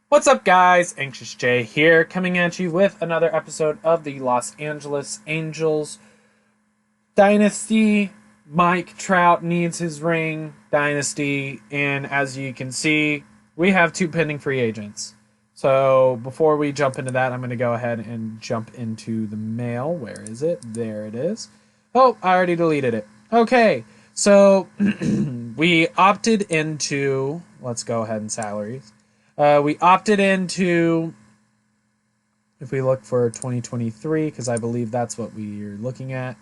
What's up, guys? AnxiousJ here, coming at you with another episode of the Los Angeles Angels Dynasty. Mike Trout needs his ring Dynasty, and as you can see, we have two pending free agents. So before we jump into that, I'm going to go ahead and jump into the mail. Where is it? There it is. Oh, I already deleted it. Okay, so we opted into, let's go ahead and salaries. We opted into, if we look for 2023, because I believe that's what we're looking at,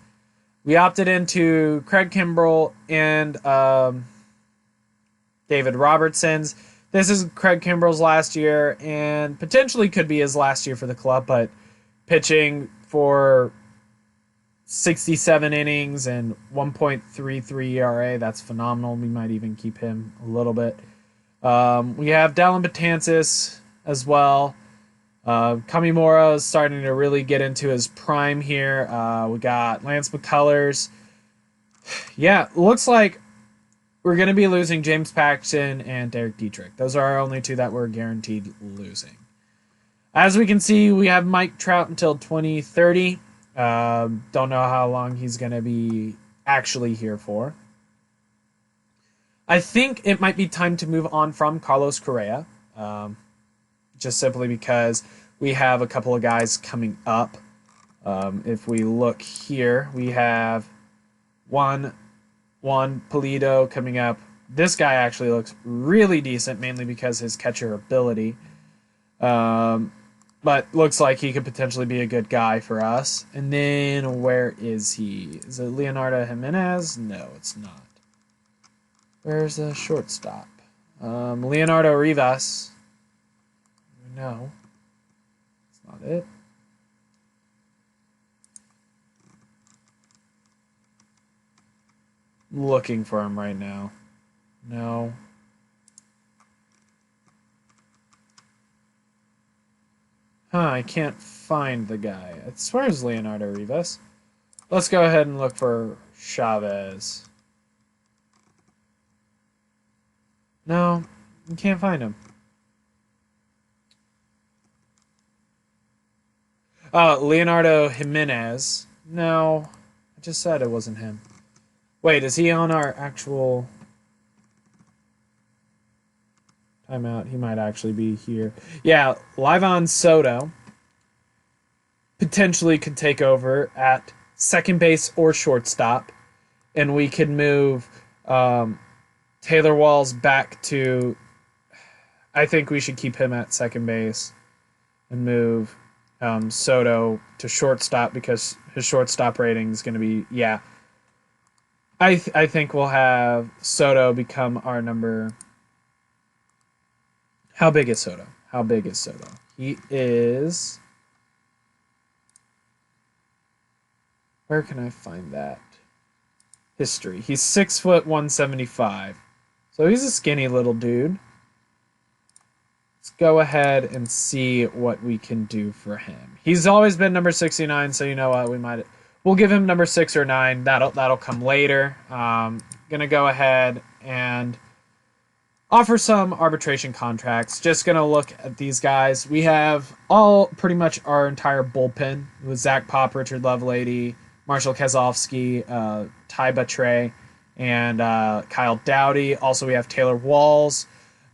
we opted into Craig Kimbrell and David Robertson's. This is Craig Kimbrell's last year and potentially could be his last year for the club, but pitching for 67 innings and 1.33 ERA, that's phenomenal. We might even keep him a little bit. We have Dellin Betances as well. Kamimura is starting to really get into his prime here. We got Lance McCullers. Yeah, looks like we're going to be losing James Paxton and Derek Dietrich. Those are our only two that we're guaranteed losing. As we can see, we have Mike Trout until 2030. Don't know how long he's going to be actually here for. I think it might be time to move on from Carlos Correa, just simply because we have a couple of guys coming up. If we look here, we have Juan Pulido coming up. This guy actually looks really decent, mainly because his catcher ability. But looks like he could potentially be a good guy for us. And then where is he? Is it Leonardo Jimenez? No, it's not. Where's the shortstop? Leonardo Rivas. No. That's not it. I'm looking for him right now. No. I can't find the guy. I swear it's Leonardo Rivas. Let's go ahead and look for Chavez. No, you can't find him. Leonardo Jimenez. No, I just said it wasn't him. Wait, is he on our actual timeout? He might actually be here. Yeah, Livon Soto potentially could take over at second base or shortstop, and we could move Taylor Walls back to, I think we should keep him at second base and move Soto to shortstop because his shortstop rating is going to be, yeah. I think we'll have Soto become our number. How big is Soto? How big is Soto? He is. Where can I find that? History. He's 6'175". So he's a skinny little dude. Let's go ahead and see what we can do for him. He's always been number 69, so you know what, we'll give him number 6 or 9. That'll come later. Gonna go ahead and offer some arbitration contracts. Just gonna look at these guys. We have pretty much our entire bullpen with Zach Pop, Richard Lovelady, Marshall Kezlowski, Ty Batre, and Kyle Dowdy. Also, we have Taylor Walls,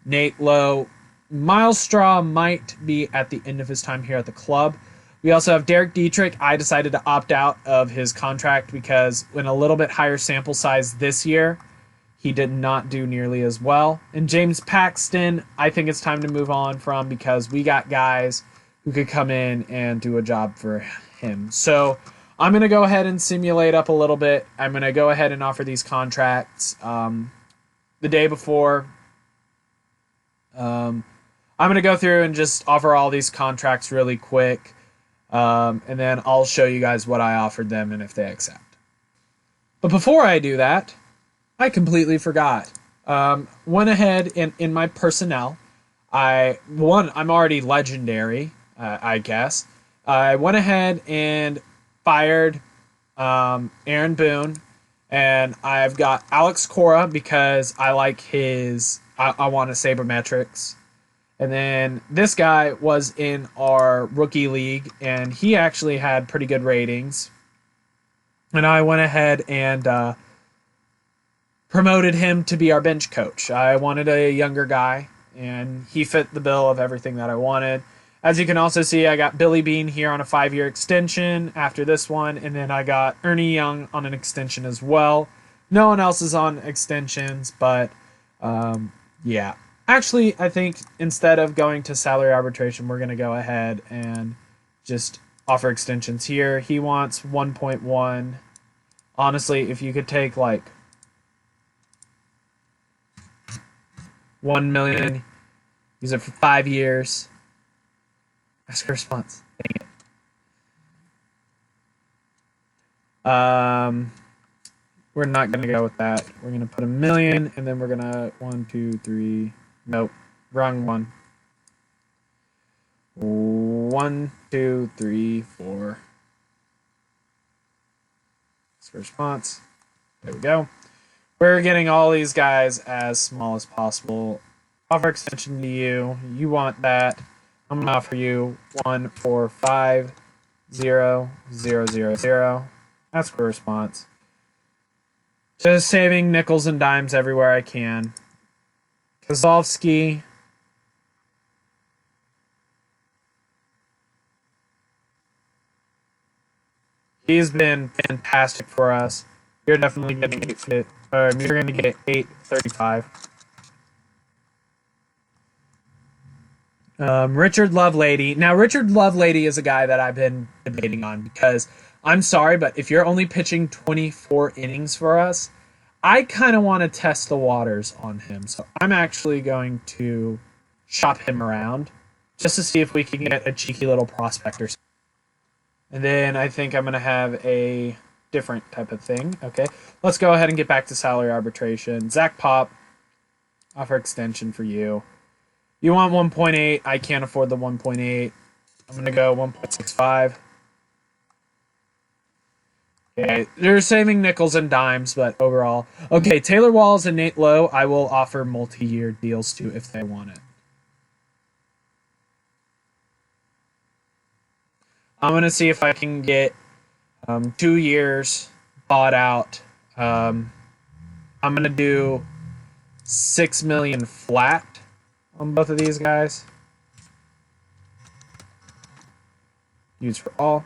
Nate Lowe. Miles Straw might be at the end of his time here at the club. We also have Derek Dietrich. I decided to opt out of his contract because in a little bit higher sample size this year, he did not do nearly as well. And James Paxton, I think it's time to move on from because we got guys who could come in and do a job for him. So I'm going to go ahead and simulate up a little bit. I'm going to go ahead and offer these contracts the day before. I'm going to go through and just offer all these contracts really quick. And then I'll show you guys what I offered them and if they accept. But before I do that, I completely forgot. Went ahead in my personnel. I'm already legendary, I guess. I went ahead and fired Aaron Boone, and I've got Alex Cora because I like I want a sabermetrics. And then this guy was in our rookie league, and he actually had pretty good ratings. And I went ahead and promoted him to be our bench coach. I wanted a younger guy, and he fit the bill of everything that I wanted. As you can also see, I got Billy Bean here on a 5-year extension after this one, and then I got Ernie Young on an extension as well. No one else is on extensions, but yeah. Actually, I think instead of going to salary arbitration, we're going to go ahead and just offer extensions here. He wants 1.1. Honestly, if you could take like 1 million, use it for 5 years. Ask a response. Dang it. We're not gonna go with that. We're gonna put 1 million, and then we're gonna 1, 2, 3. Nope, wrong one. 1, 2, 3, 4. Ask a response. There we go. We're getting all these guys as small as possible. Offer extension to you. You want that. I'm going to offer you 1, 4, 5, 0, 0, 0, 0. Ask for a response. Just saving nickels and dimes everywhere I can. Kozlowski. He's been fantastic for us. You're definitely getting 8 fit. You're going to get 8.35. Richard Lovelady. Now, Richard Lovelady is a guy that I've been debating on because I'm sorry, but if you're only pitching 24 innings for us, I kind of want to test the waters on him. So I'm actually going to shop him around just to see if we can get a cheeky little prospect or something. And then I think I'm going to have a different type of thing. Okay, let's go ahead and get back to salary arbitration. Zach Pop, offer extension for you. You want 1.8. I can't afford the 1.8. I'm going to go 1.65. Okay, they're saving nickels and dimes, but overall. Okay, Taylor Walls and Nate Lowe, I will offer multi-year deals to if they want it. I'm going to see if I can get 2 years bought out. I'm going to do $6 million flat on both of these guys. Use for all.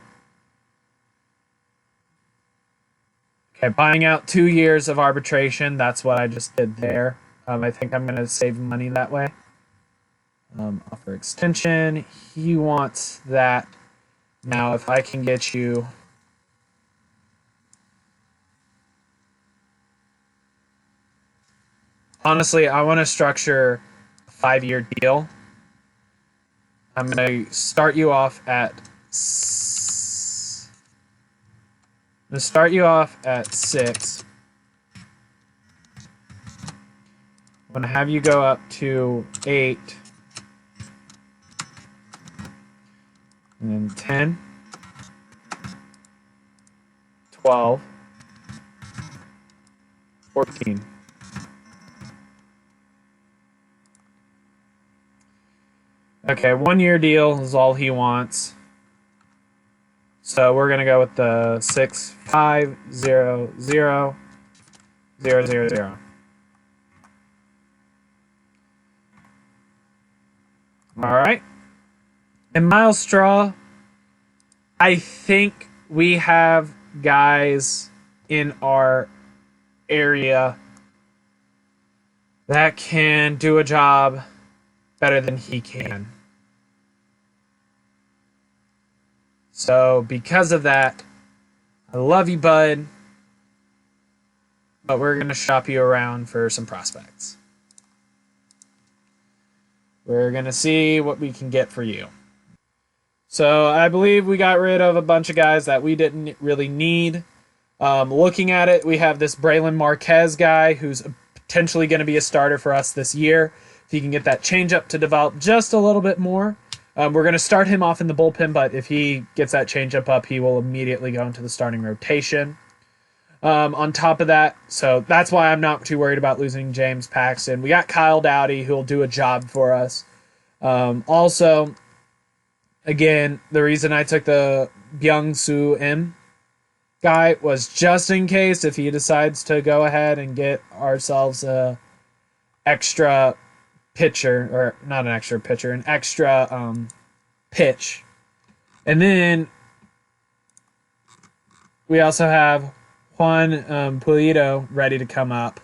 Okay, buying out 2 years of arbitration. That's what I just did there. I think I'm going to save money that way. Offer extension. He wants that. Now, if I can get you... Honestly, I want to structure a 5-year deal. I'm going to start you off at... I'm going to start you off at 6. I'm going to have you go up to 8. And then 10. 12. 14. Okay, 1-year deal is all he wants. So we're going to go with the 6, 5, 0, 0, 0, 0, 0. All right. And Miles Straw, I think we have guys in our area that can do a job better than he can. So because of that, I love you, bud, but we're going to shop you around for some prospects. We're going to see what we can get for you. So I believe we got rid of a bunch of guys that we didn't really need. Looking at it, we have this Braylon Marquez guy who's potentially going to be a starter for us this year. If he can get that changeup to develop just a little bit more. We're going to start him off in the bullpen, but if he gets that changeup up, he will immediately go into the starting rotation. On top of that, so that's why I'm not too worried about losing James Paxton. We got Kyle Dowdy, who will do a job for us. Also, again, the reason I took the Byung-Soo Im guy was just in case if he decides to go ahead and get ourselves a extra pitcher, or not an extra pitcher, an extra pitch. And then we also have Juan Pulido ready to come up.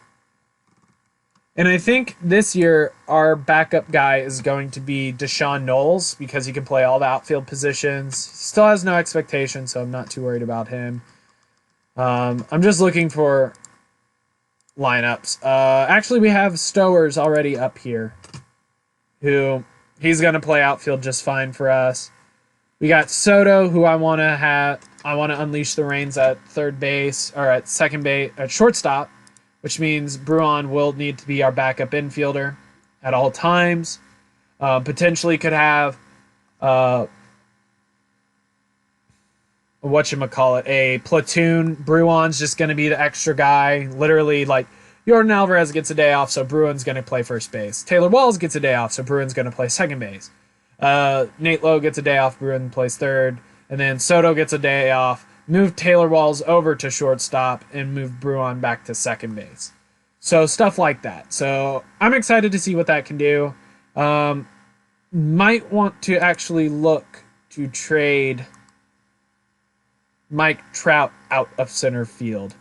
And I think this year our backup guy is going to be Deshaun Knowles because he can play all the outfield positions. He still has no expectation, so I'm not too worried about him. I'm just looking for lineups. Actually, we have Stowers already up here, who he's going to play outfield just fine for us. We got Soto, who I want to unleash the reins at third base, or at second base, at shortstop, which means Bruin will need to be our backup infielder at all times. Potentially could have a platoon. Bruin's just going to be the extra guy. Literally, like, Jordan Alvarez gets a day off, so Bruin's going to play first base. Taylor Walls gets a day off, so Bruin's going to play second base. Nate Lowe gets a day off, Bruin plays third. And then Soto gets a day off, move Taylor Walls over to shortstop, and move Bruin back to second base. So stuff like that. So I'm excited to see what that can do. Might want to actually look to trade Mike Trout out of center field.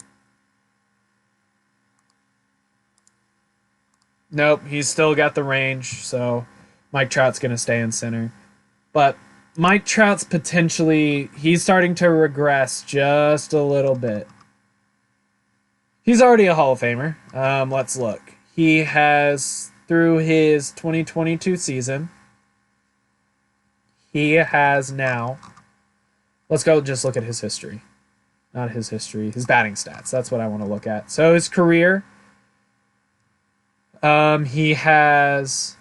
Nope, he's still got the range, so Mike Trout's going to stay in center. But Mike Trout's he's starting to regress just a little bit. He's already a Hall of Famer. Let's look. He has, through his 2022 season, he has now, let's go just look at his history. Not his history, his batting stats. That's what I want to look at. So his career, he has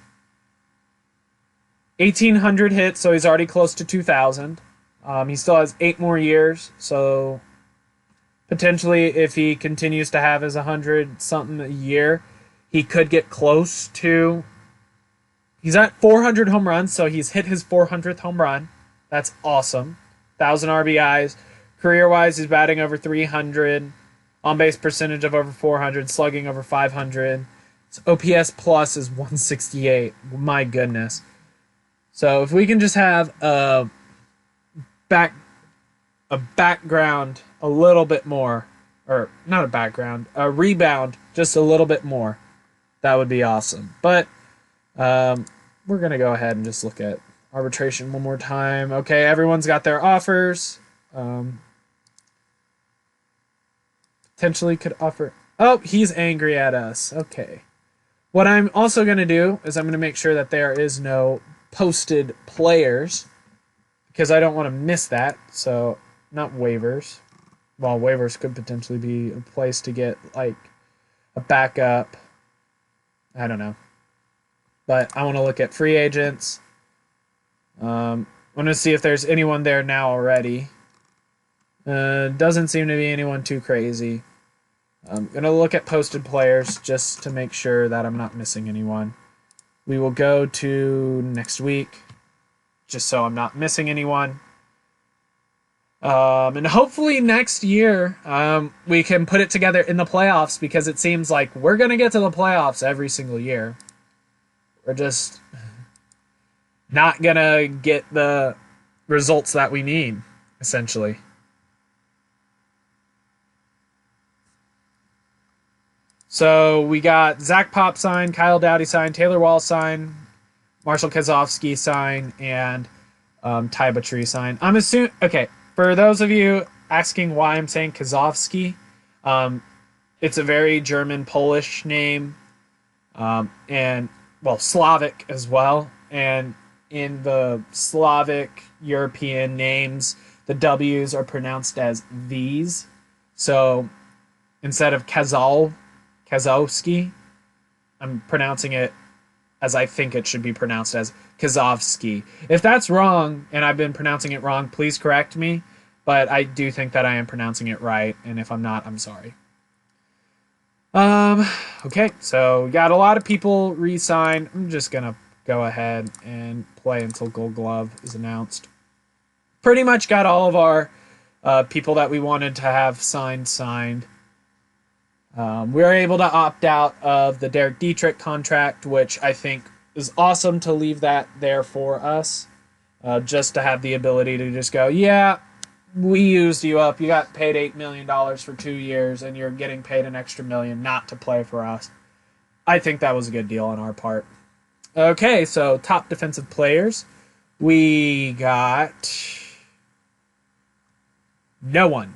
1,800 hits, so he's already close to 2,000. He still has 8 more years, so potentially if he continues to have his 100-something a year, he could get close to... He's at 400 home runs, so he's hit his 400th home run. That's awesome. 1,000 RBIs. Career-wise, he's batting over 300. On-base percentage of over 400. Slugging over 500. His OPS plus is 168. My goodness. So if we can just have a background a little bit more, or not a background, a rebound just a little bit more, that would be awesome. But we're going to go ahead and just look at arbitration one more time. Okay, everyone's got their offers. Potentially could offer... Oh, he's angry at us. Okay. What I'm also going to do is I'm going to make sure that there is no posted players, because I don't want to miss that. So, not waivers. Well, waivers could potentially be a place to get, like, a backup. I don't know. But I want to look at free agents. I want to see if there's anyone there now already. Doesn't seem to be anyone too crazy. I'm going to look at posted players just to make sure that I'm not missing anyone. We will go to next week, just so I'm not missing anyone. And hopefully next year we can put it together in the playoffs, because it seems like we're going to get to the playoffs every single year. We're just not going to get the results that we need, essentially. So we got Zach Pop sign, Kyle Dowdy sign, Taylor Wall sign, Marshall Kozovsky sign, and Ty Batry sign. I'm assuming... Okay, for those of you asking why I'm saying Kozovsky, it's a very German, Polish name, and, well, Slavic as well. And in the Slavic European names, the W's are pronounced as V's. So instead of Kozowski, I'm pronouncing it as I think it should be pronounced, as Kozovsky. If that's wrong, and I've been pronouncing it wrong, please correct me. But I do think that I am pronouncing it right, and if I'm not, I'm sorry. Okay, so we got a lot of people re-sign. I'm just going to go ahead and play until Gold Glove is announced. Pretty much got all of our people that we wanted to have signed. We were able to opt out of the Derek Dietrich contract, which I think is awesome to leave that there for us. Just to have the ability to just go, yeah, we used you up. You got paid $8 million for 2 years, and you're getting paid an extra $1 million not to play for us. I think that was a good deal on our part. Okay, so top defensive players. We got no one.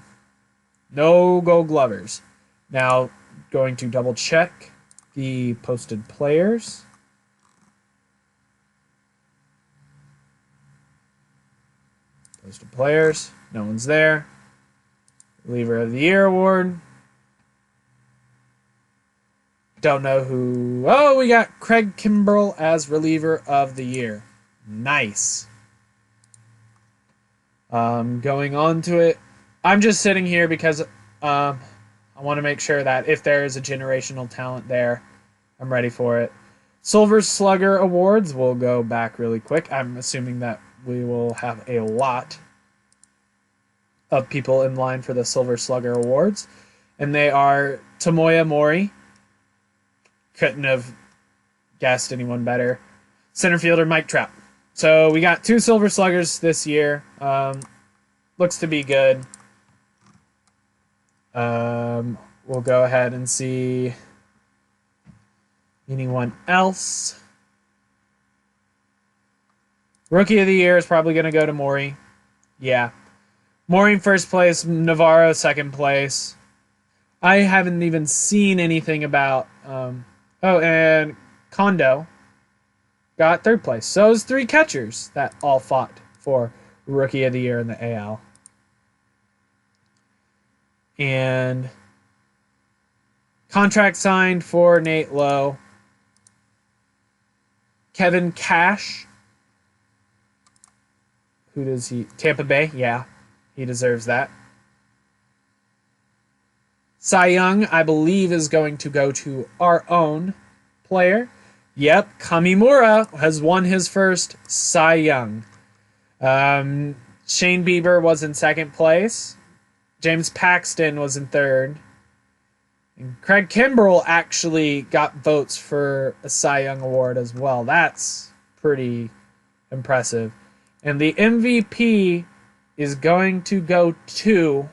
No Gold Glovers. Now, going to double check the posted players. Posted players. No one's there. Reliever of the Year award. Don't know who. Oh, we got Craig Kimbrell as Reliever of the Year. Nice. Going on to it. I'm just sitting here because I want to make sure that if there is a generational talent there, I'm ready for it. Silver Slugger Awards. We'll go back really quick. I'm assuming that we will have a lot of people in line for the Silver Slugger Awards. And they are Tomoya Mori. Couldn't have guessed anyone better. Center fielder Mike Trout. So we got 2 Silver Sluggers this year. Looks to be good. We'll go ahead and see anyone else. Rookie of the Year is probably going to go to Maury. Yeah. Maury in first place, Navarro second place. I haven't even seen anything about... and Kondo got third place. So it was 3 catchers that all fought for Rookie of the Year in the AL. And contract signed for Nate Lowe. Kevin Cash. Who does he? Tampa Bay. Yeah, he deserves that. Cy Young, I believe, is going to go to our own player. Yep, Kamimura has won his first Cy Young. Shane Bieber was in second place. James Paxton was in third. And Craig Kimbrell actually got votes for a Cy Young award as well. That's pretty impressive. And the MVP is going to go to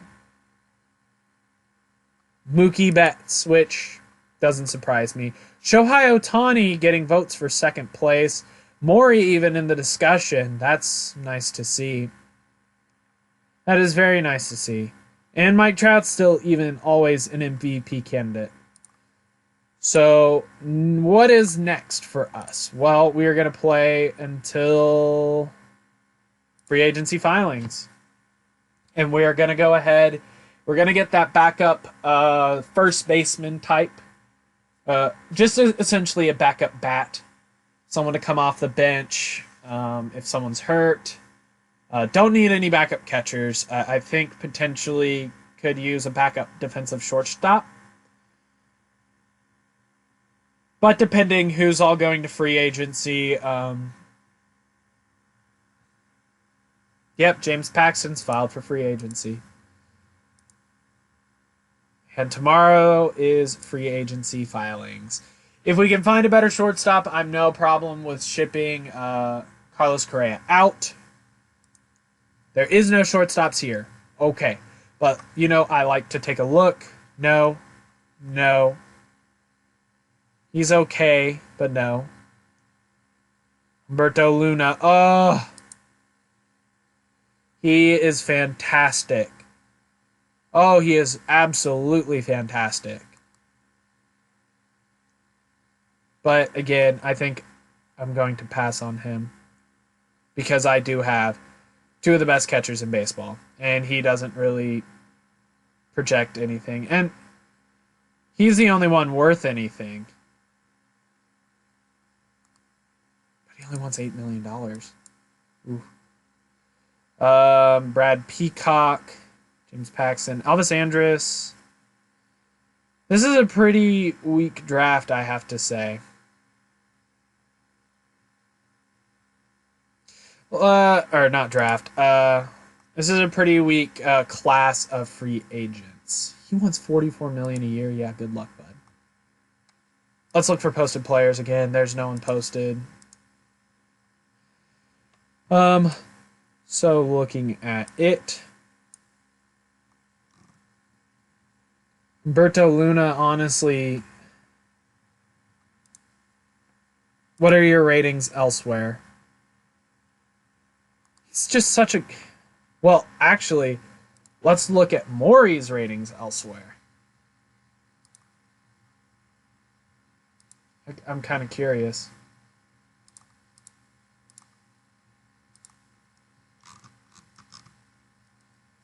Mookie Betts, which doesn't surprise me. Shohei Ohtani getting votes for second place. Maury even in the discussion. That's nice to see. That is very nice to see. And Mike Trout's still even always an MVP candidate. So, what is next for us? Well, we are going to play until free agency filings. And we are going to go ahead. We're going to get that backup first baseman type. Just essentially a backup bat. Someone to come off the bench if someone's hurt. Don't need any backup catchers. I think potentially could use a backup defensive shortstop. But depending who's all going to free agency. Yep, James Paxton's filed for free agency. And tomorrow is free agency filings. If we can find a better shortstop, I'm no problem with shipping Carlos Correa out. There is no shortstops here. Okay. But, I like to take a look. No. He's okay, but no. Humberto Luna. Oh. He is fantastic. Oh, he is absolutely fantastic. But, again, I think I'm going to pass on him. Because I do have 2 of the best catchers in baseball. And he doesn't really project anything. And he's the only one worth anything. But he only wants $8 million. Ooh. Brad Peacock. James Paxton. Elvis Andrus. This is a pretty weak draft, I have to say. Or not draft. This is a pretty weak class of free agents. He wants 44 million a year. Yeah, good luck, bud. Let's look for posted players again. There's no one posted. So looking at it, Humberto Luna, honestly, what are your ratings elsewhere? He's just such a... Well, actually, let's look at Maury's ratings elsewhere. I'm kind of curious.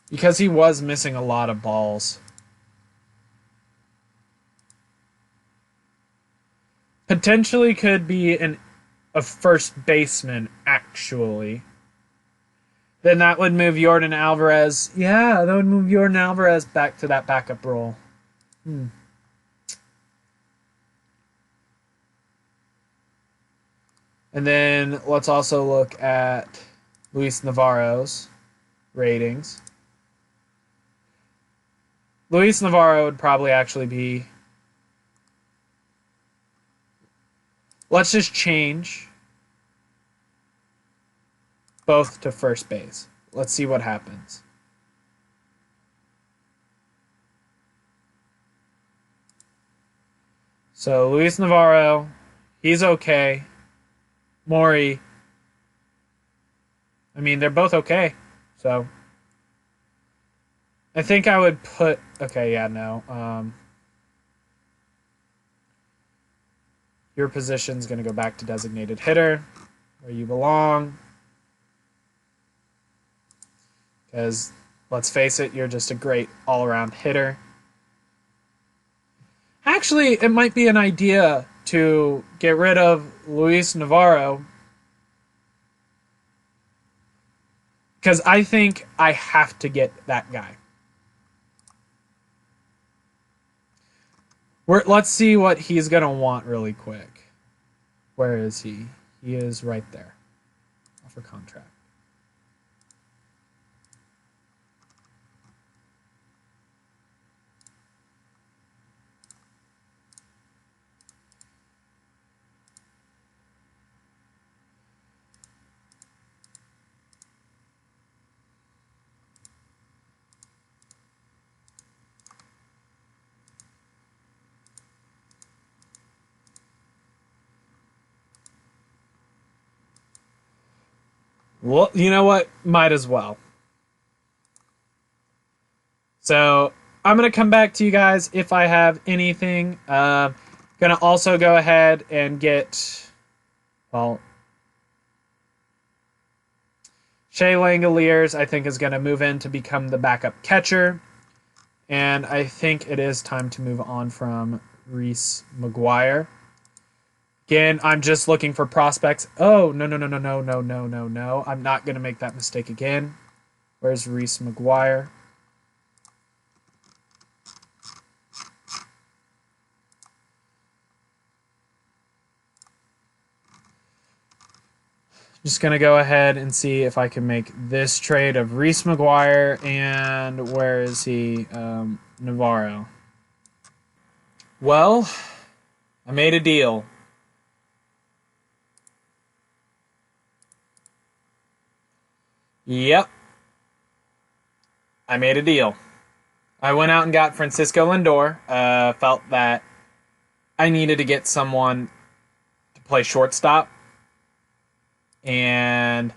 Because he was missing a lot of balls. Potentially could be a first baseman, actually. Then that would move Jordan Alvarez. Yeah, that would move Jordan Alvarez back to that backup role. And then let's also look at Luis Navarro's ratings. Luis Navarro would probably actually be... Let's just change both to first base. Let's see what happens. So Luis Navarro, he's okay. Maury, I mean, they're both okay. So I think I would put... Okay, yeah, no. Your position's going to go back to designated hitter, where you belong. Because, let's face it, you're just a great all-around hitter. Actually, it might be an idea to get rid of Luis Navarro. Because I think I have to get that guy. Let's see what he's going to want really quick. Where is he? He is right there. Offer contract. Well, you know what? Might as well. So I'm going to come back to you guys if I have anything. Going to also go ahead and get, well, Shea Langoliers, I think, is going to move in to become the backup catcher. And I think it is time to move on from Reese McGuire. Again, I'm just looking for prospects. Oh, no. I'm not going to make that mistake again. Where's Reese McGuire? Just going to go ahead and see if I can make this trade of Reese McGuire and where is he? Navarro. Well, I made a deal. Yep. I made a deal. I went out and got Francisco Lindor. Felt that I needed to get someone to play shortstop. And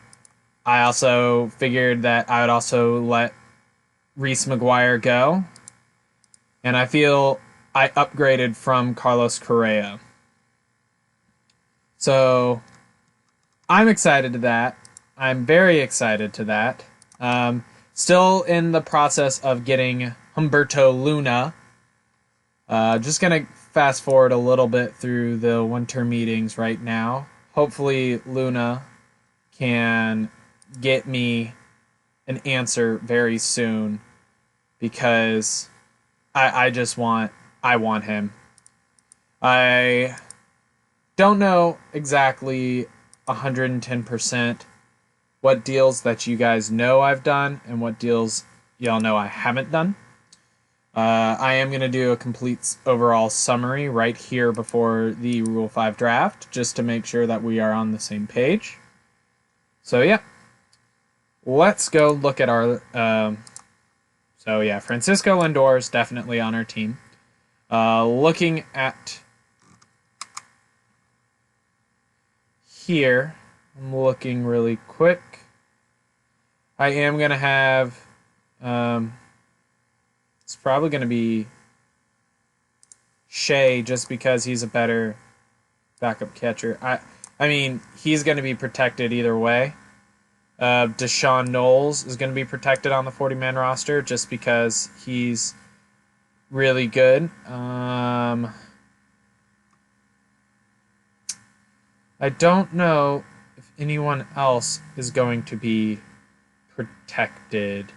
I also figured that I would also let Reese McGuire go. And I feel I upgraded from Carlos Correa. So I'm excited to that. I'm very excited to that. Still in the process of getting Humberto Luna. Just going to fast forward a little bit through the winter meetings right now. Hopefully Luna can get me an answer very soon because I want him. I don't know exactly 110% what deals that you guys know I've done and what deals y'all know I haven't done. I am going to do a complete overall summary right here before the Rule 5 draft, just to make sure that we are on the same page. So yeah, let's go look at our... so yeah, Francisco Lindor is definitely on our team. Looking at here, I'm looking really quick. I am going to have... it's probably going to be Shea, just because he's a better backup catcher. I mean, he's going to be protected either way. Deshaun Knowles is going to be protected on the 40-man roster just because he's really good. I don't know if anyone else is going to be protected.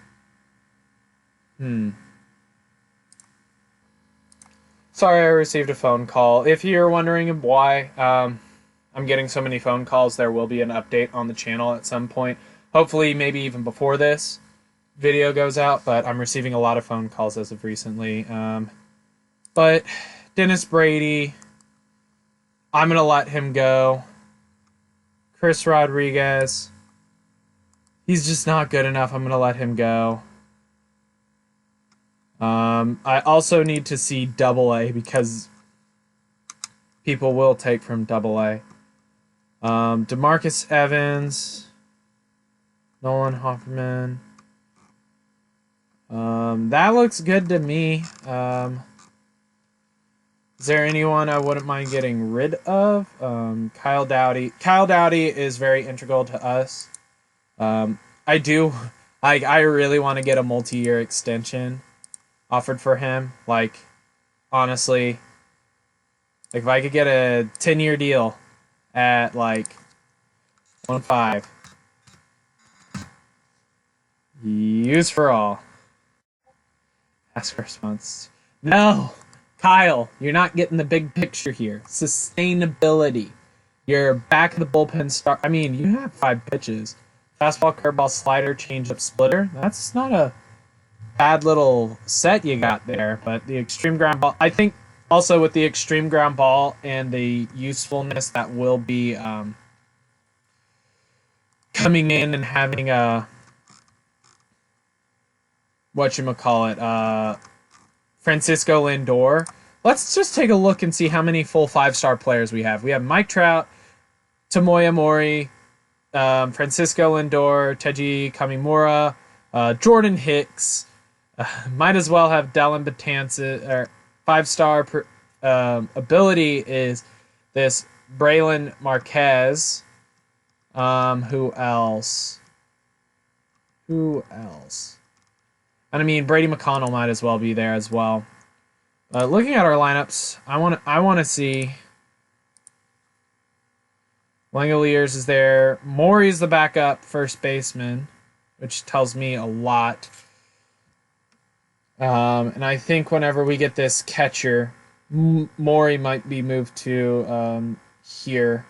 Sorry, I received a phone call. If you're wondering why I'm getting so many phone calls, there will be an update on the channel at some point. Hopefully, maybe even before this video goes out, but I'm receiving a lot of phone calls as of recently. But Dennis Brady, I'm going to let him go. Chris Rodriguez, he's just not good enough. I'm going to let him go. I also need to see AA because people will take from AA. DeMarcus Evans, Nolan Hofferman. That looks good to me. Is there anyone I wouldn't mind getting rid of? Kyle Dowdy. Kyle Dowdy is very integral to us. I really want to get a multi-year extension offered for him. Like, honestly, like if I could get a 10-year deal at like 1.5, use for all. Ask for response. No, Kyle, you're not getting the big picture here. Sustainability. You're back of the bullpen start. I mean, you have 5 pitches. Fastball, curveball, slider, changeup, splitter. That's not a bad little set you got there, but the extreme ground ball, I think also with the extreme ground ball and the usefulness that will be coming in and having a Francisco Lindor. Let's just take a look and see how many full 5-star players we have. We have Mike Trout, Tomoya Mori, Francisco Lindor, Teji Kamimura, Jordan Hicks. Might as well have Dellin Betances. Or 5-star ability is this Braylon Marquez. Who else? And I mean, Brady McConnell might as well be there as well. Looking at our lineups, I want to see. Langoliers is there. Maury's the backup first baseman, which tells me a lot. And I think whenever we get this catcher, Maury might be moved to here.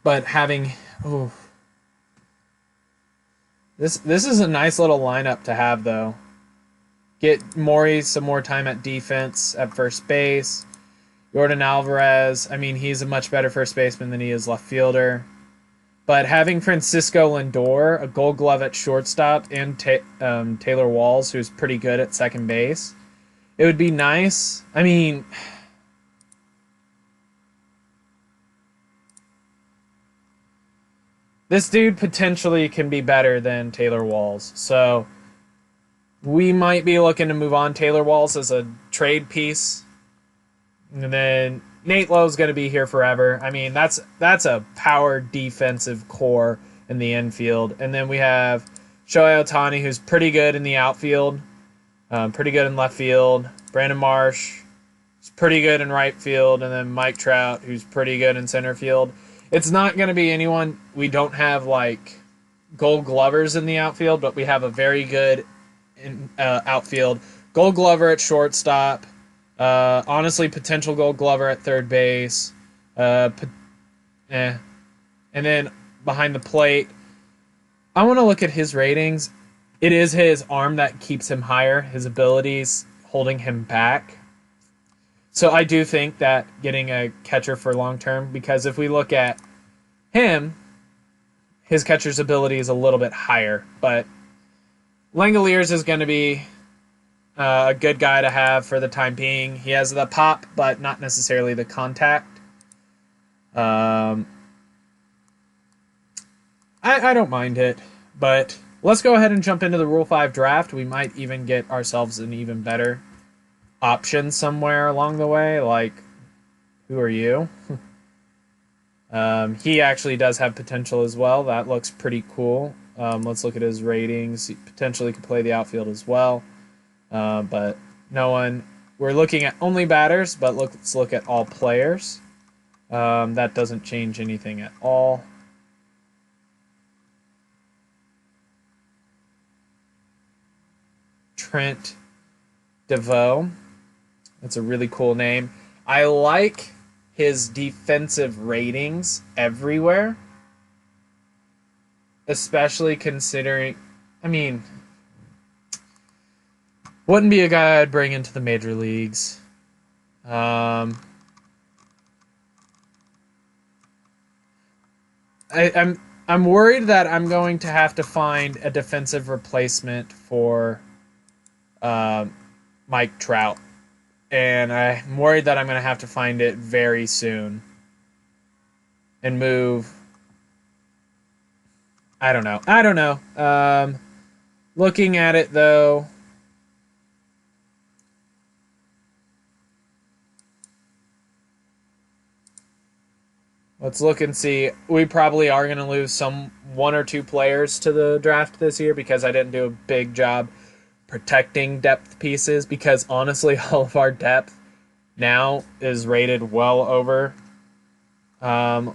But having... Ooh, This is a nice little lineup to have, though. Get Maury some more time at defense, at first base. Jordan Alvarez, I mean, he's a much better first baseman than he is left fielder. But having Francisco Lindor, a Gold Glove at shortstop, and Taylor Walls, who's pretty good at second base, it would be nice. I mean... This dude potentially can be better than Taylor Walls. So we might be looking to move on Taylor Walls as a trade piece. And then Nate Lowe's going to be here forever. I mean, that's a power defensive core in the infield. And then we have Shohei Ohtani, who's pretty good in the outfield, pretty good in left field. Brandon Marsh is pretty good in right field. And then Mike Trout, who's pretty good in center field. It's not going to be anyone. We don't have like Gold Glovers in the outfield, but we have a very good outfield. Gold Glover at shortstop. Honestly, potential Gold Glover at third base. eh. And then behind the plate, I want to look at his ratings. It is his arm that keeps him higher, his abilities holding him back. So I do think that getting a catcher for long term, because if we look at him, his catcher's ability is a little bit higher. But Langoliers is going to be a good guy to have for the time being. He has the pop, but not necessarily the contact. I don't mind it, but let's go ahead and jump into the Rule 5 draft. We might even get ourselves an even better option somewhere along the way. Like, who are you? He actually does have potential as well. That looks pretty cool. Let's look at his ratings. He potentially could play the outfield as well. But no one. We're looking at only batters, but let's look at all players. That doesn't change anything at all. Trent DeVoe. That's a really cool name. I like his defensive ratings everywhere, especially considering, I mean, wouldn't be a guy I'd bring into the major leagues. I'm worried that I'm going to have to find a defensive replacement for Mike Trout. And I'm worried that I'm going to have to find it very soon. And move. I don't know. Looking at it, though. Let's look and see. We probably are going to lose one or two players to the draft this year because I didn't do a big job protecting depth pieces, because honestly all of our depth now is rated well over. I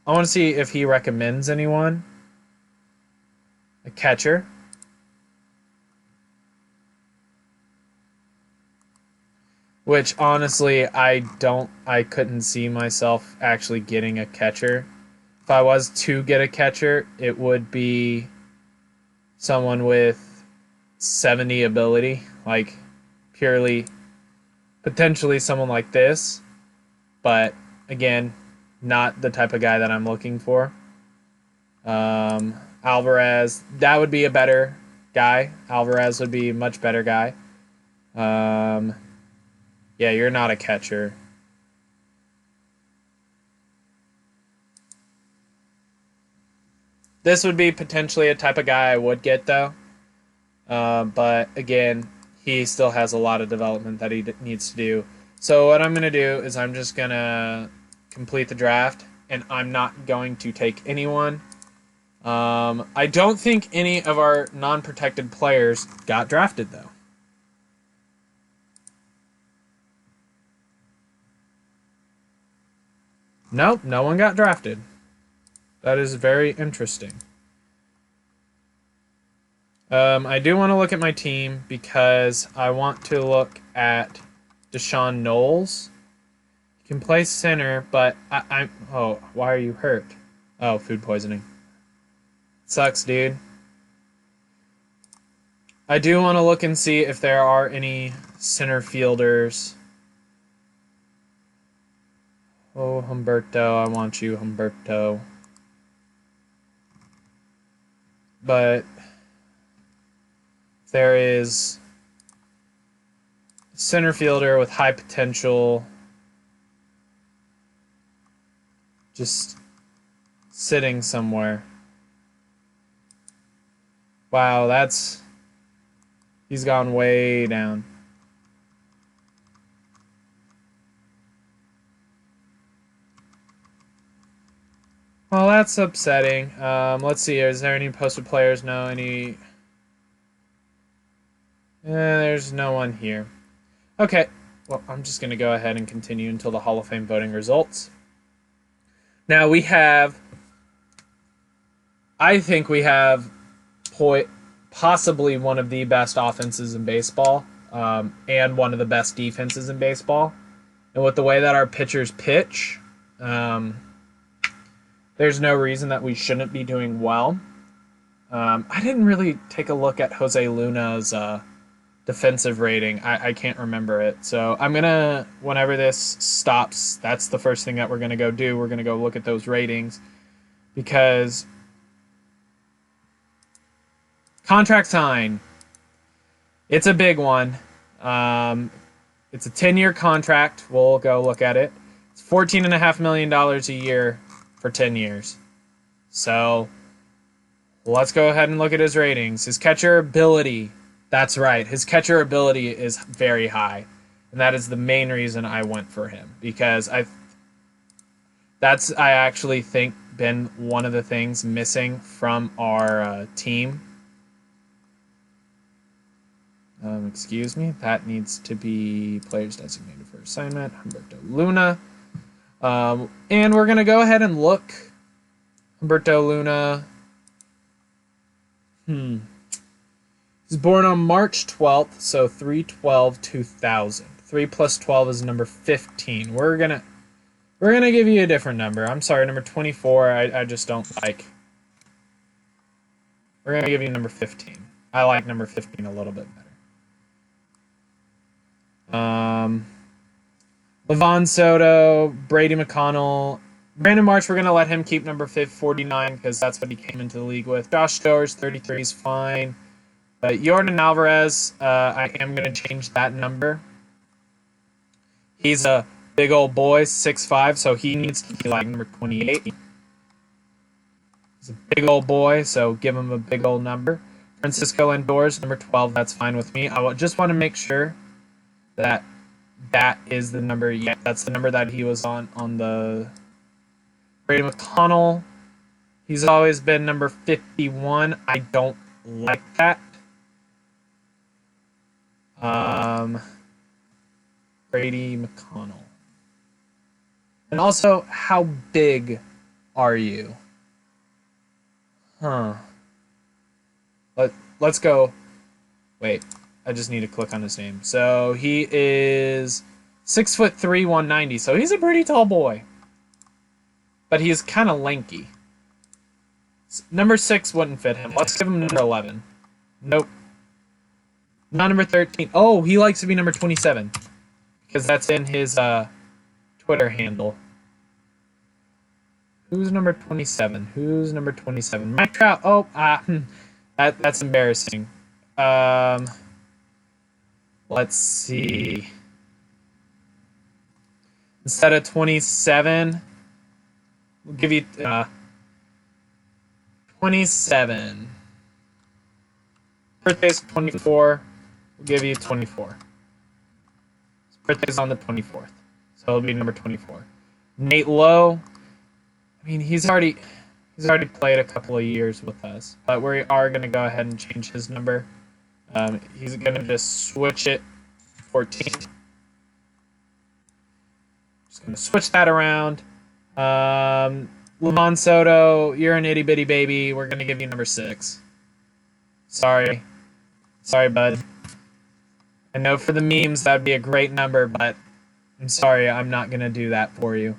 want to see if he recommends anyone. A catcher. Which honestly I couldn't see myself actually getting a catcher. If I was to get a catcher, it would be someone with 70 ability, like purely potentially someone like this, but again, not the type of guy that I'm looking for. Alvarez, that would be a better guy. Alvarez would be a much better guy. Yeah, you're not a catcher. This would be potentially a type of guy I would get, though. But again, he still has a lot of development that he needs to do. So what I'm going to do is I'm just going to complete the draft, and I'm not going to take anyone. I don't think any of our non-protected players got drafted, though. Nope, no one got drafted. That is very interesting. I do want to look at my team because I want to look at Deshaun Knowles. He can play center, but oh, why are you hurt? Oh, food poisoning. Sucks, dude. I do want to look and see if there are any center fielders. Oh, Humberto, I want you, Humberto. But there is a center fielder with high potential just sitting somewhere. Wow, he's gone way down. Well, that's upsetting. Let's see. Is there any posted players? No. Any? There's no one here. Okay. Well, I'm just going to go ahead and continue until the Hall of Fame voting results. Now we have... I think we have possibly one of the best offenses in baseball, and one of the best defenses in baseball. And with the way that our pitchers pitch... there's no reason that we shouldn't be doing well. I didn't really take a look at Jose Luna's defensive rating. I can't remember it. So I'm going to, whenever this stops, that's the first thing that we're going to go do. We're going to go look at those ratings because contract sign, it's a big one. It's a 10-year contract. We'll go look at it. It's $14.5 million a year for 10 years. So let's go ahead and look at his ratings. His catcher ability. That's right. His catcher ability is very high. And that is the main reason I went for him. Because I actually think been one of the things missing from our team. Excuse me. That needs to be players designated for assignment. Humberto Luna. And we're going to go ahead and look. Humberto Luna. He's born on March 12th, so 3/12/2000. 3 plus 12 is number 15. We're gonna give you a different number. I'm sorry, number 24. I just don't like. We're gonna give you number 15. I like number 15 a little bit better. Levon Soto, Brady McConnell, Brandon March. We're gonna let him keep number 49 because that's what he came into the league with. Josh Stowers, 33 is fine. Yordan Alvarez, I am going to change that number. He's a big old boy, 6'5", so he needs to be like number 28. He's a big old boy, so give him a big old number. Francisco Lindors, number 12, that's fine with me. I just want to make sure that that is the number. Yeah, that's the number that he was on the Brady McConnell. He's always been number 51. I don't like that. Brady McConnell. And also, how big are you? Let's go. Wait, I just need to click on his name. So he is 6'3", 190. So he's a pretty tall boy. But he's kind of lanky. Number 6 wouldn't fit him. Let's give him number 11. Nope. Not number 13. Oh, he likes to be number 27. Because that's in his Twitter handle. Who's number 27? Who's number 27? Mike Trout. Oh, that's embarrassing. Let's see. Instead of 27, we'll give you 27. Birthday's 24. We'll give you 24. His birthday's on the 24th. So it'll be number 24. Nate Lowe. I mean, he's already played a couple of years with us. But we are going to go ahead and change his number. He's going to just switch it 14. Just going to switch that around. Levon Soto, you're an itty bitty baby. We're going to give you number 6. Sorry, bud. I know for the memes that'd be a great number, but I'm sorry, I'm not going to do that for you.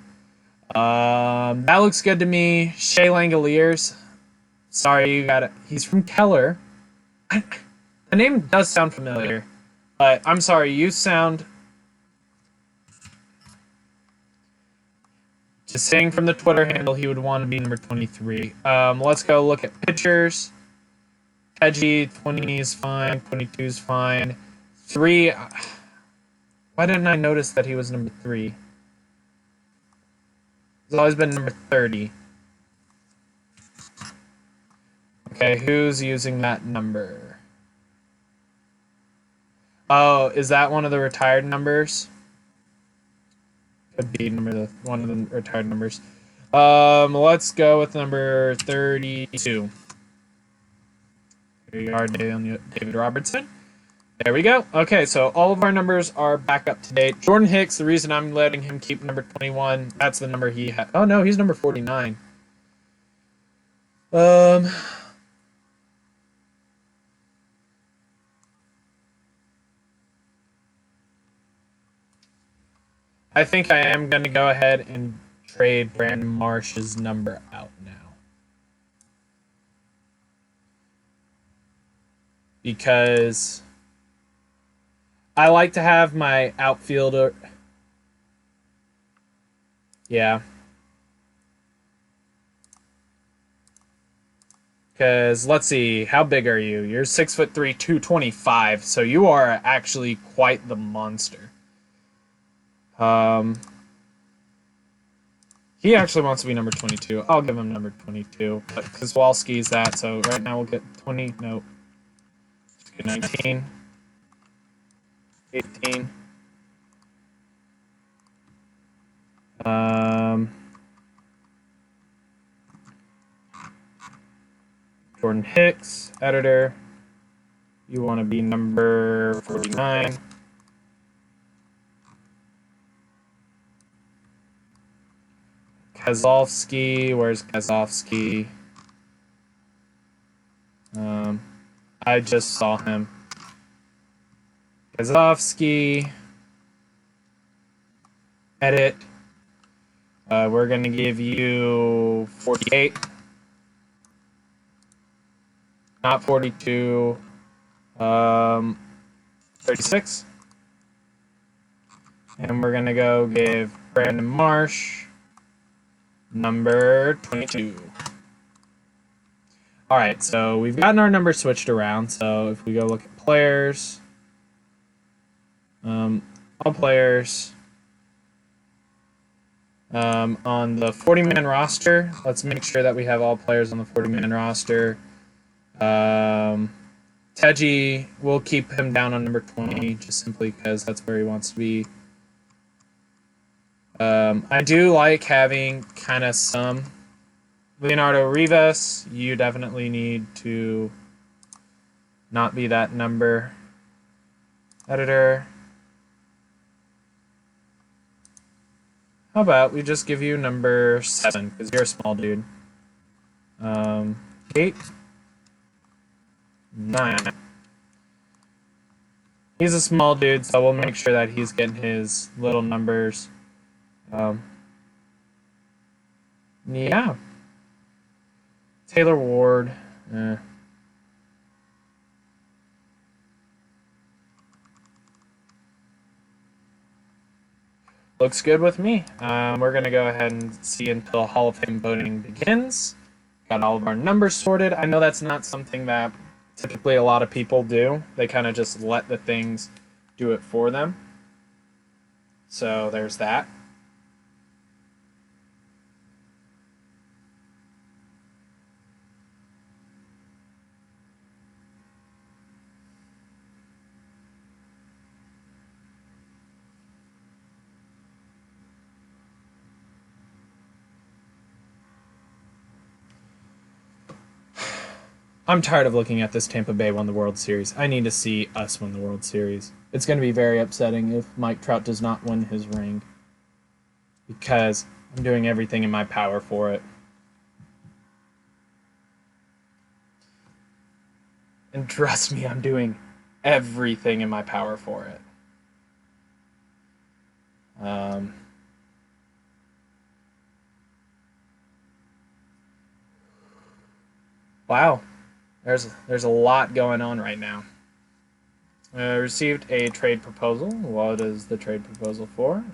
That looks good to me. Shea Langoliers. Sorry, you got it. He's from Keller. The name does sound familiar, but I'm sorry, you sound... Just saying from the Twitter handle, he would want to be number 23. Let's go look at pitchers. Edgy, 20 is fine. 22 is fine. 3. Why didn't I notice that he was number 3? He's always been number 30. Okay, who's using that number? Oh, is that one of the retired numbers? Could be one of the retired numbers. Let's go with number 32. There you are, David Robertson. There we go. Okay, so all of our numbers are back up to date. Jordan Hicks, the reason I'm letting him keep number 21, that's the number he had. Oh, no, he's number 49. I think I am going to go ahead and trade Brandon Marsh's number out now. Because I like to have my outfielder. Yeah. Because let's see, how big are you? You're 6'3", 225, so you are actually quite the monster. He actually wants to be number 22. I'll give him number 22. But Kozwowski's that, so right now we'll get 20. Nope. 19. 18. Jordan Hicks, editor. You want to be number 49. Kozlowski, where's Kozlowski? I just saw him. Kozlowski. Edit. We're going to give you 48. Not 42. 36. And we're going to go give Brandon Marsh number 22. Alright, so we've gotten our number switched around. So if we go look at players, all players, on the 40-man roster, let's make sure that we have all players on the 40-man roster. Teji, we'll keep him down on number 20, just simply because that's where he wants to be. I do like having kind of some. Leonardo Rivas, you definitely need to not be that number. Editor. How about we just give you number 7, because you're a small dude. 8. 9. He's a small dude, so we'll make sure that he's getting his little numbers. Yeah. Taylor Ward. Looks good with me. We're going to go ahead and see until Hall of Fame voting begins. Got all of our numbers sorted. I know that's not something that typically a lot of people do. They kind of just let the things do it for them. So there's that. I'm tired of looking at this Tampa Bay won the World Series. I need to see us win the World Series. It's going to be very upsetting if Mike Trout does not win his ring, because I'm doing everything in my power for it. And trust me, I'm doing everything in my power for it. Wow. There's a lot going on right now. Received a trade proposal. What is the trade proposal for?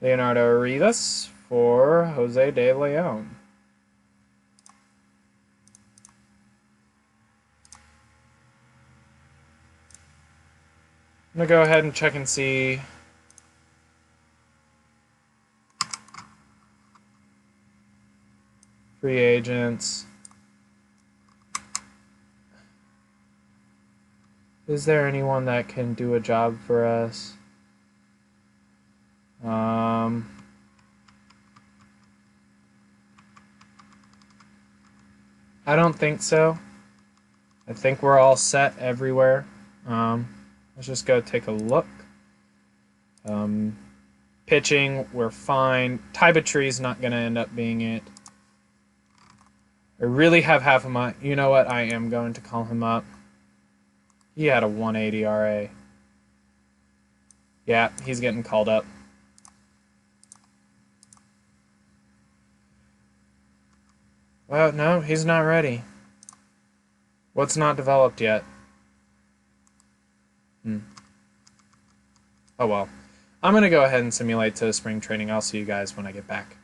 Leonardo Rivas for Jose De Leon. I'm going to go ahead and check and see. Free agents. Is there anyone that can do a job for us? I don't think so. I think we're all set everywhere. Let's just go take a look. Pitching, we're fine. Tybatree's not going to end up being it. I really have half of my... You know what? I am going to call him up. He had a 180 RA. Yeah, he's getting called up. No, he's not ready. What's not developed yet? Oh well. I'm going to go ahead and simulate to spring training. I'll see you guys when I get back.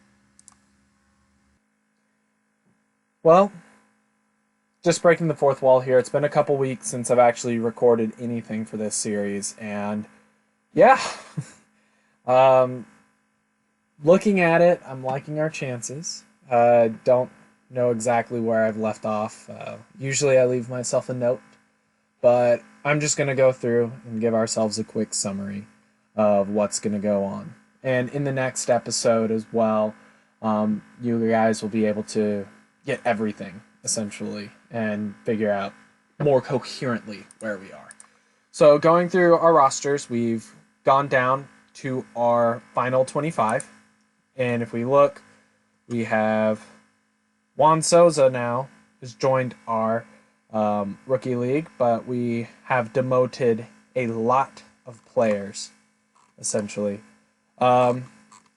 Well, just breaking the fourth wall here. It's been a couple weeks since I've actually recorded anything for this series, and yeah. Looking at it, I'm liking our chances. Don't know exactly where I've left off. Usually I leave myself a note, but I'm just going to go through and give ourselves a quick summary of what's going to go on. And in the next episode as well, you guys will be able to get everything, essentially, and figure out more coherently where we are. So going through our rosters, we've gone down to our final 25. And if we look, we have Juan Souza now has joined our rookie league, but we have demoted a lot of players, essentially.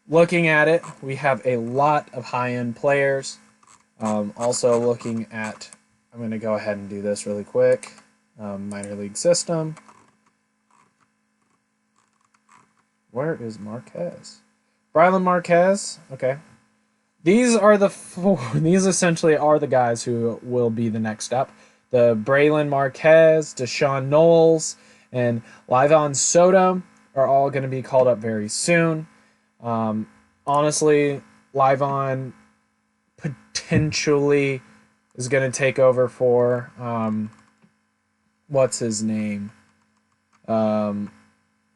Looking at it, we have a lot of high-end players. Also looking at, I'm going to go ahead and do this really quick. Minor league system. Where is Marquez? Brylan Marquez. Okay. These are the four. These essentially are the guys who will be the next step. The Braylon Marquez, Deshaun Knowles, and Livon Soto are all going to be called up very soon. Honestly, Livon potentially is going to take over for what's his name?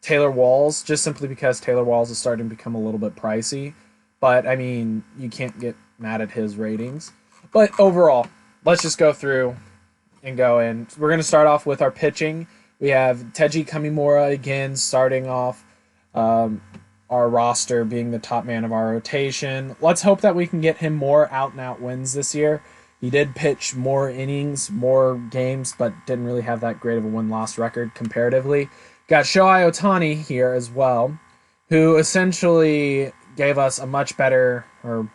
Taylor Walls, just simply because Taylor Walls is starting to become a little bit pricey. But, I mean, you can't get mad at his ratings. But overall, let's just go through and go in. We're going to start off with our pitching. We have Teji Kamimura again starting off our roster, being the top man of our rotation. Let's hope that we can get him more out-and-out wins this year. He did pitch more innings, more games, but didn't really have that great of a win-loss record comparatively. Got Shohei Ohtani here as well, who essentially gave us a much better or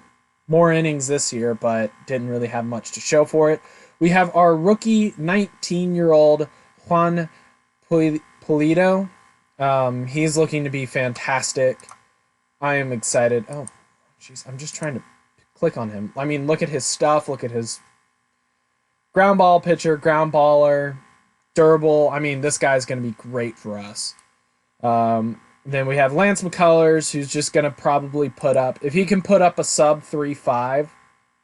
more innings this year, but didn't really have much to show for it. We have our rookie 19-year-old Juan Pulido. He's looking to be fantastic. I am excited. Oh, jeez, I'm just trying to click on him. I mean, look at his stuff. Look at his ground ball pitcher, ground baller, durable. I mean, this guy's going to be great for us. Then we have Lance McCullers, who's just going to probably put up, if he can put up a sub 3.5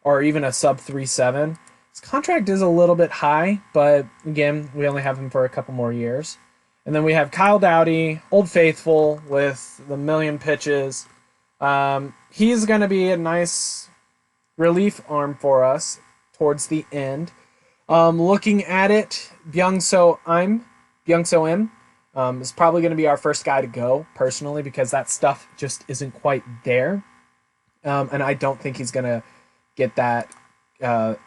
or even a sub 3.7, his contract is a little bit high, but again, we only have him for a couple more years. And then we have Kyle Dowdy, Old Faithful with the million pitches. He's going to be a nice relief arm for us towards the end. Looking at it, Byung-So Im is probably going to be our first guy to go, personally, because that stuff just isn't quite there. And I don't think he's going to get that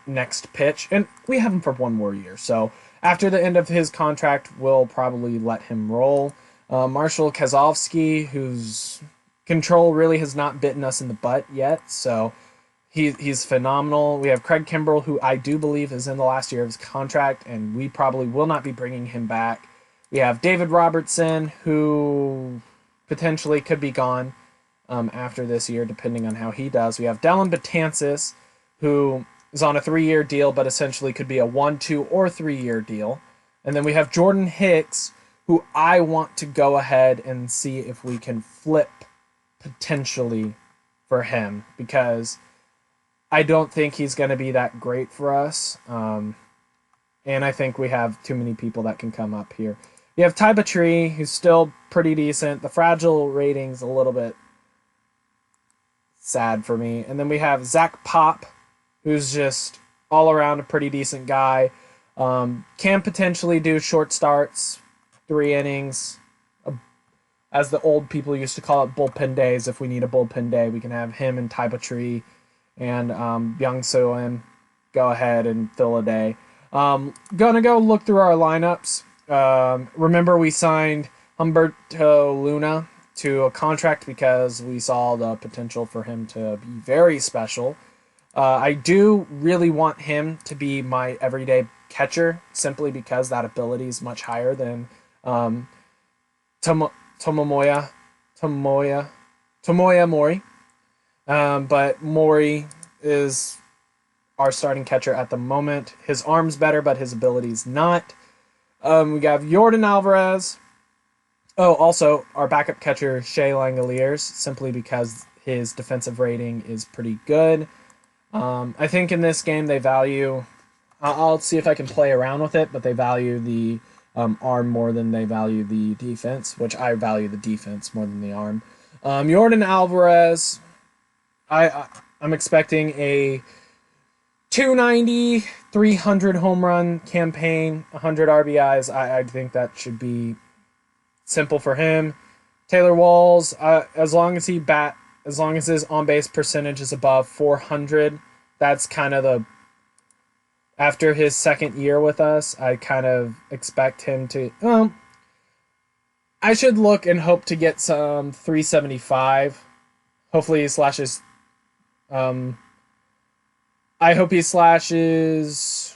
next pitch. And we have him for one more year. So after the end of his contract, we'll probably let him roll. Marshall Kozlowski, whose control really has not bitten us in the butt yet. So he's phenomenal. We have Craig Kimbrell, who I do believe is in the last year of his contract, and we probably will not be bringing him back. We have David Robertson, who potentially could be gone after this year, depending on how he does. We have Dellin Betances, who is on a 3-year deal, but essentially could be a 1, 2, or 3-year deal. And then we have Jordan Hicks, who I want to go ahead and see if we can flip potentially for him, because I don't think he's going to be that great for us. And I think we have too many people that can come up here. You have Ty Batry, who's still pretty decent. The fragile rating's a little bit sad for me. And then we have Zach Pop, who's just all around a pretty decent guy. Can potentially do short starts, 3 innings. As the old people used to call it, bullpen days. If we need a bullpen day, we can have him and Ty Batry and Byung-So Im go ahead and fill a day. Gonna go look through our lineups. Remember, we signed Humberto Luna to a contract because we saw the potential for him to be very special. I do really want him to be my everyday catcher, simply because that ability is much higher than um, Tomomoya, Tomoya, Tomoya Mori. But Mori is our starting catcher at the moment. His arm's better, but his ability's not. We got Jordan Alvarez. Oh, also our backup catcher Shea Langoliers, simply because his defensive rating is pretty good. I think in this game they value. I'll see if I can play around with it, but they value the arm more than they value the defense, which I value the defense more than the arm. Jordan Alvarez, I'm expecting a 290, 300 home run campaign, 100 RBIs. I think that should be simple for him. Taylor Walls, as long as his on base percentage is above 400, that's kind of the. After his second year with us, I kind of expect him to. I should look and hope to get some 375. Hopefully he slashes. I hope he slashes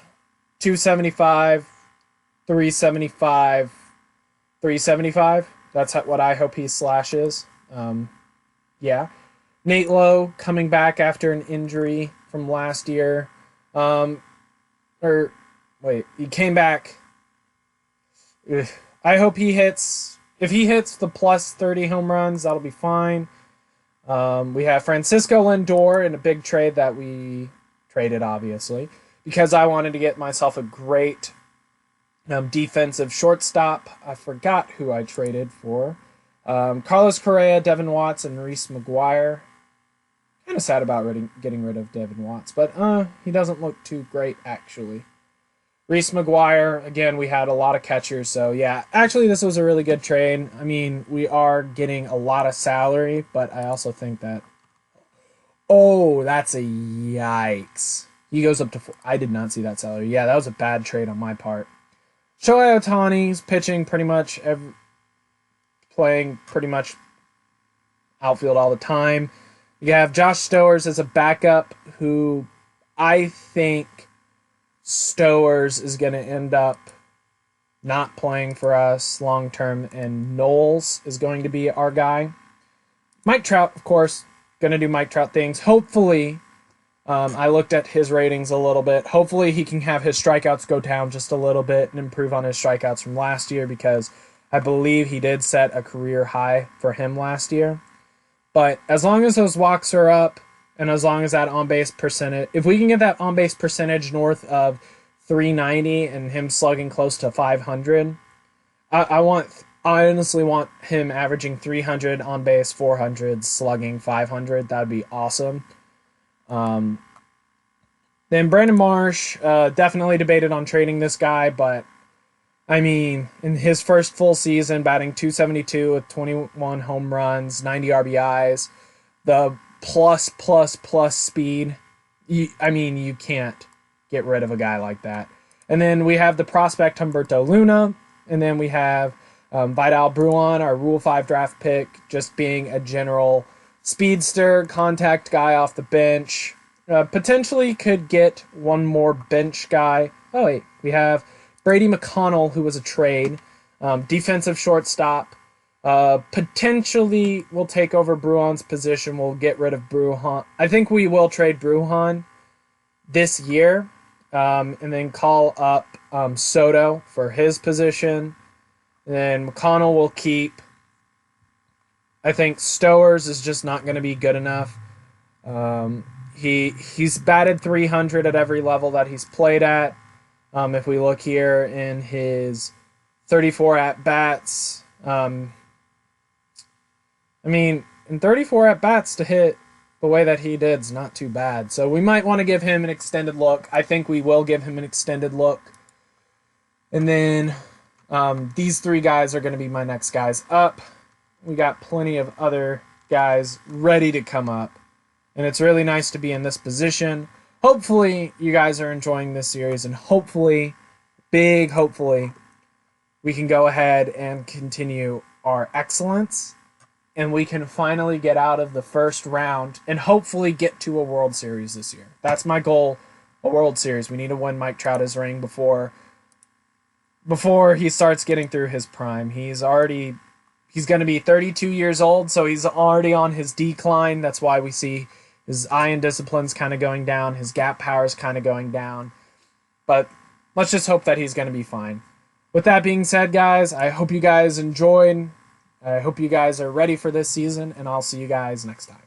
275, 375, 375. That's what I hope he slashes. Yeah. Nate Lowe coming back after an injury from last year. He came back. Ugh. I hope he hits. If he hits the plus 30 home runs, that'll be fine. We have Francisco Lindor in a big trade that we traded, obviously, because I wanted to get myself a great defensive shortstop. I forgot who I traded for. Carlos Correa, Devin Watts, and Reese McGuire. Kind of sad about getting rid of Devin Watts, but he doesn't look too great, actually. Reese McGuire, again, we had a lot of catchers, so yeah. Actually, this was a really good trade. I mean, we are getting a lot of salary, but I also think that... Oh, that's a yikes. He goes up to... I did not see that salary. Yeah, that was a bad trade on my part. Shohei Ohtani's pitching pretty much... playing pretty much outfield all the time. You have Josh Stowers as a backup, who I think Stowers is going to end up not playing for us long term, and Knowles is going to be our guy. Mike Trout, of course, going to do Mike Trout things. Hopefully, I looked at his ratings a little bit. Hopefully, he can have his strikeouts go down just a little bit and improve on his strikeouts from last year, because I believe he did set a career high for him last year. But as long as those walks are up, and as long as that on-base percentage, if we can get that on-base percentage north of 390 and him slugging close to 500, I honestly want him averaging 300 on base, 400 slugging, 500. That'd be awesome. Then Brandon Marsh, definitely debated on trading this guy, but I mean, in his first full season, batting .272 with 21 home runs, 90 RBIs, the plus speed. You can't get rid of a guy like that. And then we have the prospect Humberto Luna, and then we have Vidal Bruin, our Rule 5 draft pick, just being a general speedster, contact guy off the bench. Potentially could get one more bench guy. Oh, wait, we have Brady McConnell, who was a trade, defensive shortstop. Potentially will take over Bruin's position. We'll get rid of Bruin. I think we will trade Bruin this year, and then call up Soto for his position. And then McConnell will keep. I think Stowers is just not going to be good enough. He's batted 300 at every level that he's played at. If we look here in his 34 at-bats, in 34 at-bats to hit the way that he did is not too bad. So we might want to give him an extended look. I think we will give him an extended look. And then these three guys are going to be my next guys up. We got plenty of other guys ready to come up. And it's really nice to be in this position. Hopefully, you guys are enjoying this series, and hopefully, hopefully, we can go ahead and continue our excellence. and we can finally get out of the first round and hopefully get to a World Series this year. That's my goal, a World Series. We need to win Mike Trout his ring before he starts getting through his prime. He's going to be 32 years old, so he's already on his decline. That's why we see his iron discipline's kind of going down, his gap power's kind of going down. But let's just hope that he's going to be fine. With that being said, guys, I hope you guys enjoyed. I hope you guys are ready for this season, and I'll see you guys next time.